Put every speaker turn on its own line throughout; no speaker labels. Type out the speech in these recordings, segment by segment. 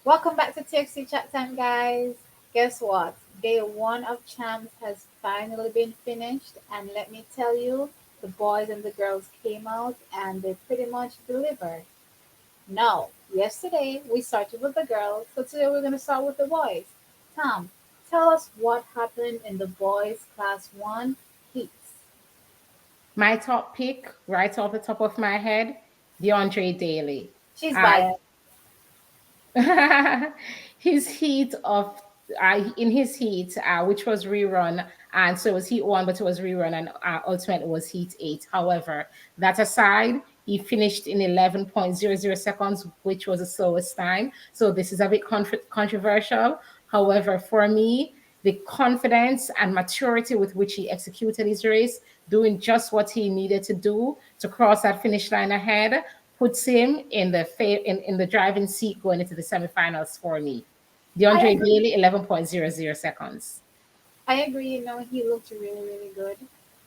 Welcome back to TXT Chat Time, guys. Guess what? Day one of Champs has finally been finished, and let me tell you, the boys and the girls came out and they pretty much delivered. Now, yesterday we started with the girls, so today we're going to start with the boys. Tom, tell us what happened in the boys' class one heats.
My top pick, right off the top of my head, DeAndre Daly.
She's
I
biased.
his heat of in his heat, which was rerun, and so it was heat one, but it was rerun, and ultimately it was heat eight. However, that aside, he finished in 11.00 seconds, which was the slowest time. So this is a bit controversial. However, for me, the confidence and maturity with which he executed his race, doing just what he needed to do to cross that finish line ahead, puts him in the in the driving seat going into the semifinals for me.
I
DeAndre
agree.
Bailey, 11.00 seconds.
I agree, he looked really, really good.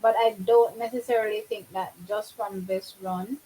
But I don't necessarily think that just from this run,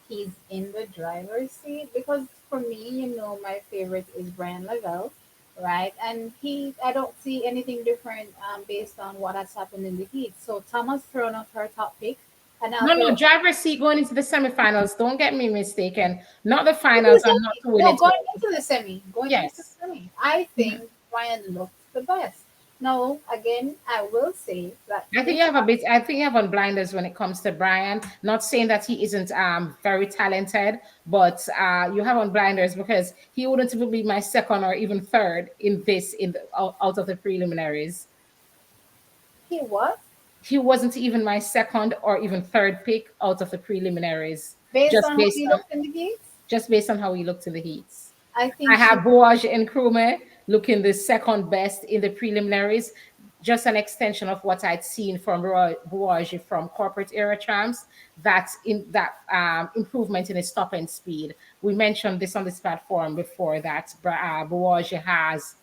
he's in the driver's seat because for me, my favorite is Brian Lavelle, right? And I don't see anything different based on what has happened in the heat. So Thomas thrown out her top pick, and I'll
No, no,
throw
driver's seat going into the semifinals. Don't get me mistaken. Not the
into the
finals and not
semi.
to win
No,
it
going
all.
into the semi, going into the
Yes.
semi. I think Brian looked the best. Now, again, I will say that
I think
this
you have a bit. I think you have on blinders when it comes to Brian. Not saying that he isn't very talented, but you have on blinders because he wouldn't even be my second or even third in this out of the preliminaries.
he was
He wasn't even my second or even third pick out of the preliminaries,
based
just
on how
based
he
on
looked in the heats.
how he looked in the heats.
I
I
think
have
she
Bouwahghi and Nkrumah looking the second best in the preliminaries, just an extension of what I'd seen from Bouwahghi from corporate era champs. That's in that improvement in his top end speed. We mentioned this on this platform before that Bouwahghi has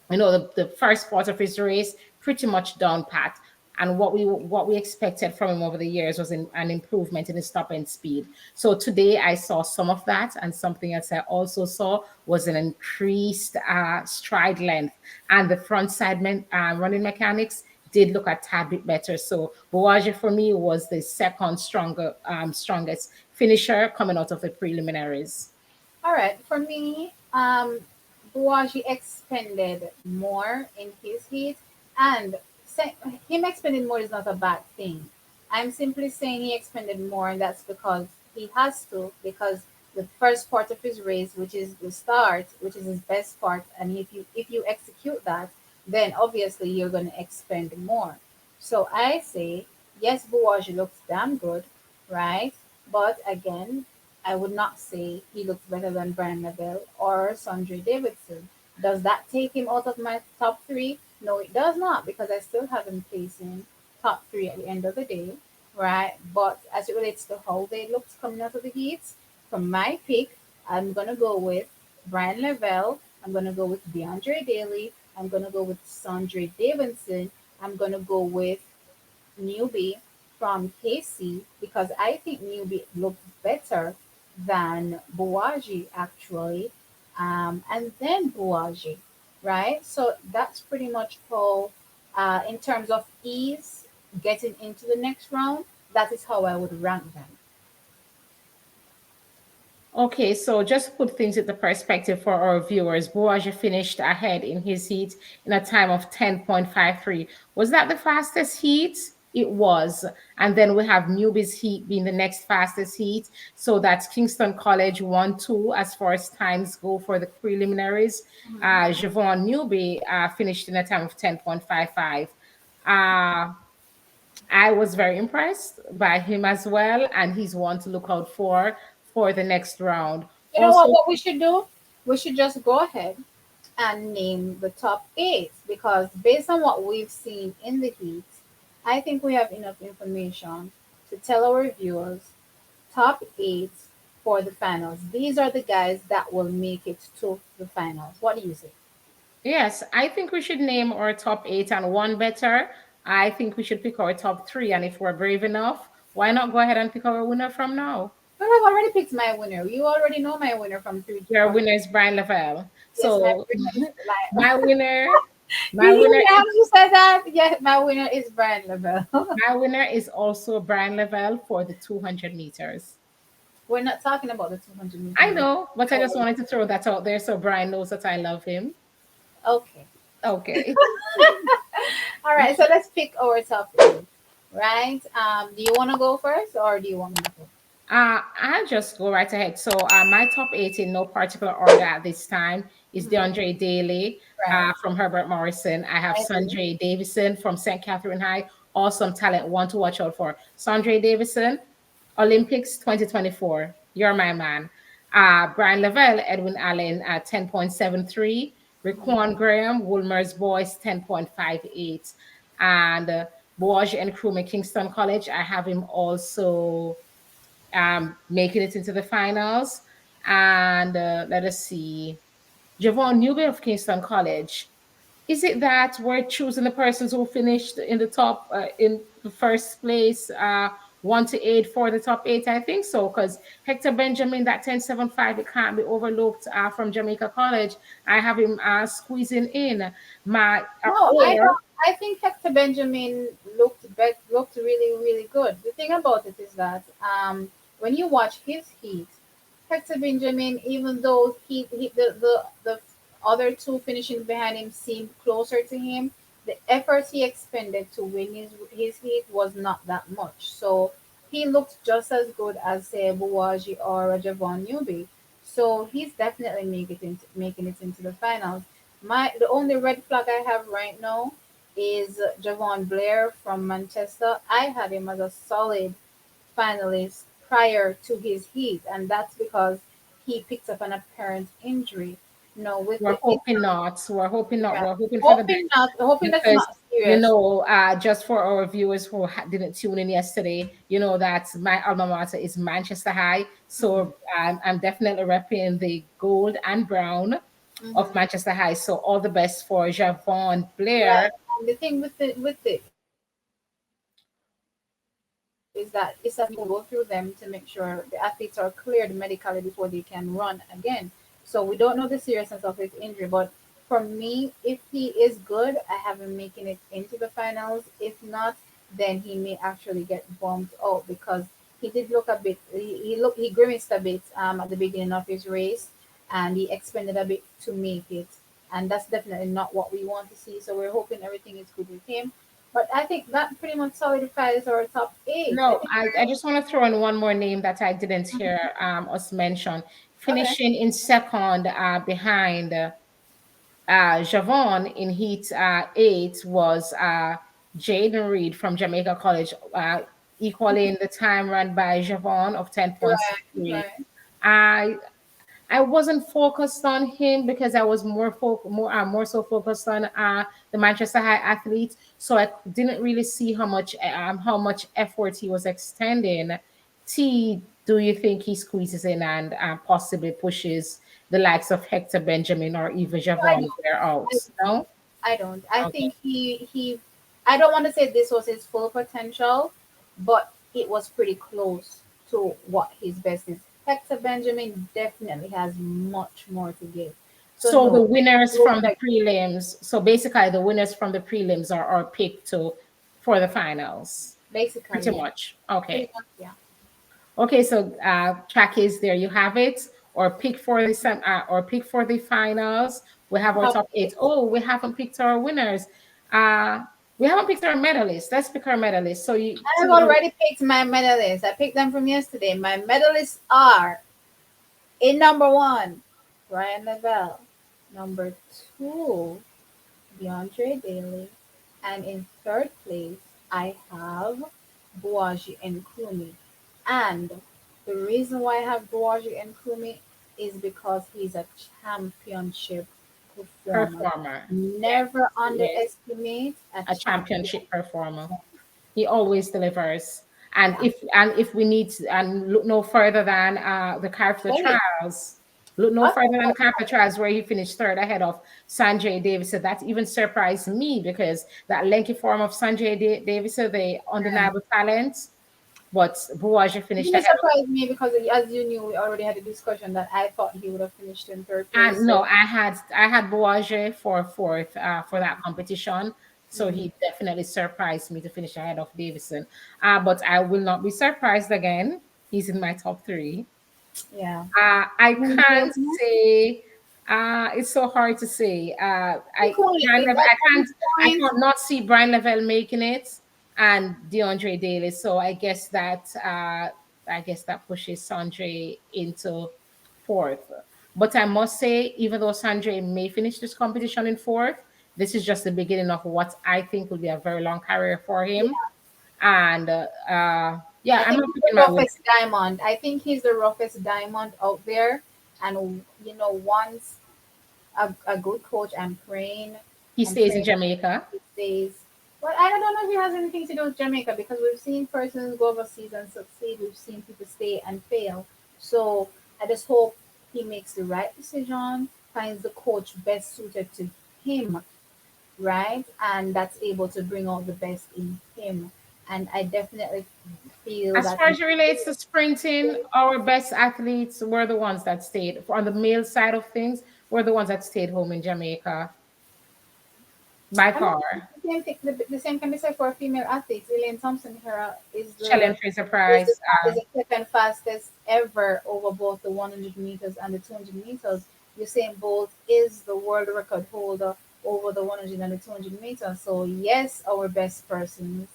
the first part of his race pretty much down pat. And what we expected from him over the years was an improvement in his top end speed. So today I saw some of that, and something else I also saw was an increased stride length, and the front side running mechanics did look a tad bit better. So Bouwahghi for me was the second strongest finisher coming out of the preliminaries.
all right. For me, Bouaji expended more in his heat, and him expending more is not a bad thing. I'm simply saying he expended more, and that's because he has to, because the first part of his race, which is the start, which is his best part, and if you execute that, then obviously you're going to expend more. So I say yes, Bouaji looks damn good, right? But again, I would not say he looks better than Brian Lavelle or Sandrey Davidson. Does that take him out of my top three? No, it does not, because I still have him placing top three at the end of the day, right? But as it relates to how they looked coming out of the heats, from my pick, I'm gonna go with Brian Lavelle. I'm gonna go with Deandre Daly. I'm gonna go with Sandrey Davidson. I'm gonna go with Newby from KC because I think Newby looked better than Bouwahghi actually, and then Bouwahghi, right? So that's pretty much how, in terms of ease getting into the next round, that is how I would rank them.
Okay, so just to put things into perspective for our viewers, Bouaja finished ahead in his heat in a time of 10.53. Was that the fastest heat? It was. And then we have Newby's heat being the next fastest heat. So that's Kingston College 1 2 as far as times go for the preliminaries. Javon Newby finished in a time of 10.55. Uh, I was very impressed by him as well, and he's one to look out for the next round.
You know
Also,
what we should do? We should just go ahead and name the top eight because based on what we've seen in the heat, I think we have enough information to tell our viewers top eight for the finals. These are the guys that will make it to the finals. What do you say?
yes, I think we should name our top eight and one better. I think we should pick our top three, and if we're brave enough, why not go ahead and pick our winner from now?
Well, I've already picked my winner. You already know my winner from three
Your
from
winner is Brian Lavelle.
Yes, my
So
winner is like
my winner,
you
my winner
hear how
is
you said that? Yeah, my winner is Brian Lavelle.
my winner is also Brian Lavelle for the 200 meters.
We're not talking about the 200
I
meters.
know, but I just wanted to throw that out there so Brian knows that I love him.
Okay.
Okay.
All right. So let's pick our top eight. Right. Do you want to go first, or do you want me to go?
I'll just go right ahead. So, my top eight in no particular order at this time is
Mhm.
DeAndre Daly
Right.
from Herbert Morrison. I have
I agree.
Sandrey Davison from St. Catherine High. Awesome talent, one to watch out for. Sandrey Davison, Olympics 2024. You're my man. Brian Lavelle, Edwin Allen at 10.73. Raquan Graham, Woolmer's Boys 10.58. And Bouwahghi and Nkrumah, Kingston College. I have him also making it into the finals. And let us see, Javon Newby of Kingston College. Is it that we're choosing the persons who finished in the top, in the first place, 1 to 8 for the top eight? I think so, because Hector Benjamin, that 10.75, it can't be overlooked from Jamaica College. I have him squeezing in my,
No, I
or
don't. I think Hector Benjamin looked really really good. The thing about it is that when you watch his heat, Hector Benjamin, even though the other two finishing behind him seemed closer to him, the effort he expended to win his heat was not that much. So he looked just as good as say Bouwahghi or a Javon Newby. So he's definitely making it into the finals. The only red flag I have right now is Javon Blair from Manchester. I had him as a solid finalist prior to his heat, and that's because he picked up an apparent injury. No, with
we're
the
hoping not. We're hoping not.
yeah,
We're hoping for the
hoping that's
because
not serious.
just for our viewers who didn't tune in yesterday, that my alma mater is Manchester High.
Hmm.
So I'm definitely repping the gold and brown of
Hmm.
Manchester High. So all the best for Javon Blair.
Right. And the thing with it is that it's that you go through them to make sure the athletes are cleared medically before they can run again. So we don't know the seriousness of his injury, but for me, if he is good, I have him making it into the finals. If not, then he may actually get bumped out because he did look a bit. He grimaced a bit at the beginning of his race, and he expended a bit to make it, and that's definitely not what we want to see. So we're hoping everything is good with him. But I think that pretty much solidifies our top eight. I
No,
think
I just want to throw in one more name that I didn't hear us mention.
okay.
Finishing in second behind Javon in Heat 8 was Jaden Reed from Jamaica College, equaling the time run by Javon of
Right,
10.63.
right.
I I wasn't focused on him because I was more so focused on the Manchester High athletes. So I didn't really see how much effort he was extending. T, do you think he squeezes in and possibly pushes the likes of Hector Benjamin or even
No, I
Javon
don't.
Blair out?
I don't.
No.
I don't. I
Okay.
think he. I don't want to say this was his full potential, but it was pretty close to what his best is. Hector Benjamin definitely has much more to give. So
So the
no,
winners
no
from the
like
prelims. So basically, the winners from the prelims are picked to for the finals. Pretty
basically yeah,
much. Okay.
pretty much yeah.
Okay, so track is there. You have it, or pick for the or pick for the finals. We have our
Top
top eight.
eight.
Oh, we haven't picked our winners. Uh, we haven't picked our medalists. Let's pick our medalists. So you
I've
see,
already picked my medalists. I picked them from yesterday. My medalists are in number one, Ryan Lavelle. Number two, Deandre Daly. And in third place, I have Bouwahghi and Kumi. And the reason why I have Bouwahghi and Kumi is because he's a championship performer.
performer.
Never
Yes, he is
underestimate a
a
champion
championship performer.
performer.
He always delivers.
Yeah.
And if we need to, and look no further than the character
Well, it,
trials, look no further than the character trials where he finished third ahead of Sanjay Davison. That even surprised me because that lanky form of Sanjay Davison, the undeniable talent, but Bouwahghi finished
You
ahead of.
surprised me because, as you knew, we already had a discussion that I thought he would have finished in third place.
And no,
So,
I had Bouwahghi for fourth for that competition. So
mhm,
he definitely surprised me to finish ahead of Davison. But I will not be surprised again. He's in my top three.
yeah.
I
And
can't
then,
say. It's so hard to say.
he could,
I
at
can't.
this
I
point,
can't not see Brian Level making it and DeAndre Daly. So I guess that pushes Sandrey into fourth. But I must say, even though Sandrey may finish this competition in fourth, this is just the beginning of what I think will be a very long career for him. And yeah,
I
I'm
think
not
he's the
picking my winner.
roughest diamond. I think he's the roughest diamond out there. And once a good coach,
He
I'm
stays in
praying
Jamaica.
he stays. But I don't know if it has anything to do with Jamaica because we've seen persons go overseas and succeed. We've seen people stay and fail. So I just hope he makes the right decision, finds the coach best suited to him, right? And that's able to bring out the best in him. And I definitely feel
As
that
far as it relates to sprinting, our best athletes were the ones that stayed. On the male side of things, were the ones that stayed home in Jamaica by
I mean,
far.
the same can be said for female athletes. Elaine Thompson here
Shelley and Fraser
is the
Price.
is the second fastest ever over both the 100 meters and the 200 meters. Usain Bolt is the world record holder over the 100 and the 200 meters. So yes, our best persons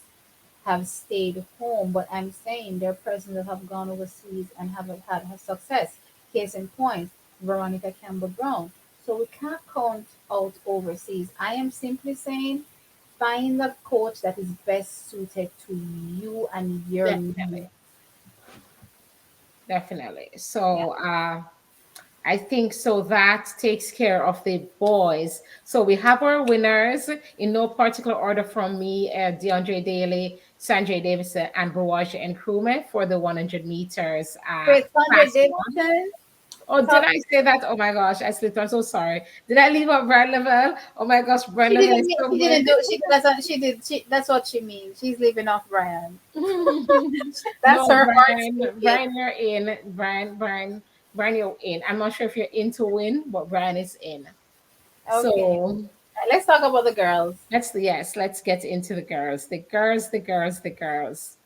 have stayed home, but I'm saying there are persons that have gone overseas and haven't had success. Case in point, Veronica Campbell Brown. So we can't count out overseas. I am simply saying find a coach that is best suited to you and your needs.
Definitely, definitely.
Yeah.
So I think so that takes care of the boys. So we have our winners in no particular order from me, DeAndre Daly, Sanjay Davison, and Bouwahghi and Nkrumah for the 100 meters
Wait, Sandrey
class one.
Davidson.
Oh, did
Top.
I say that? Oh my gosh, I slipped. I'm so sorry. Did I leave out Brand Level? Oh my gosh, Brand Level is so
She
good.
didn't do. She did. That's what she means. She's leaving off Brian. That's
No,
her heart
Brian,
speaking.
Brian, you're in. Brian, you're in. I'm not sure if you're in to win, but Brian is in.
Okay.
So
Let's talk about the girls.
let's get into the girls. The girls.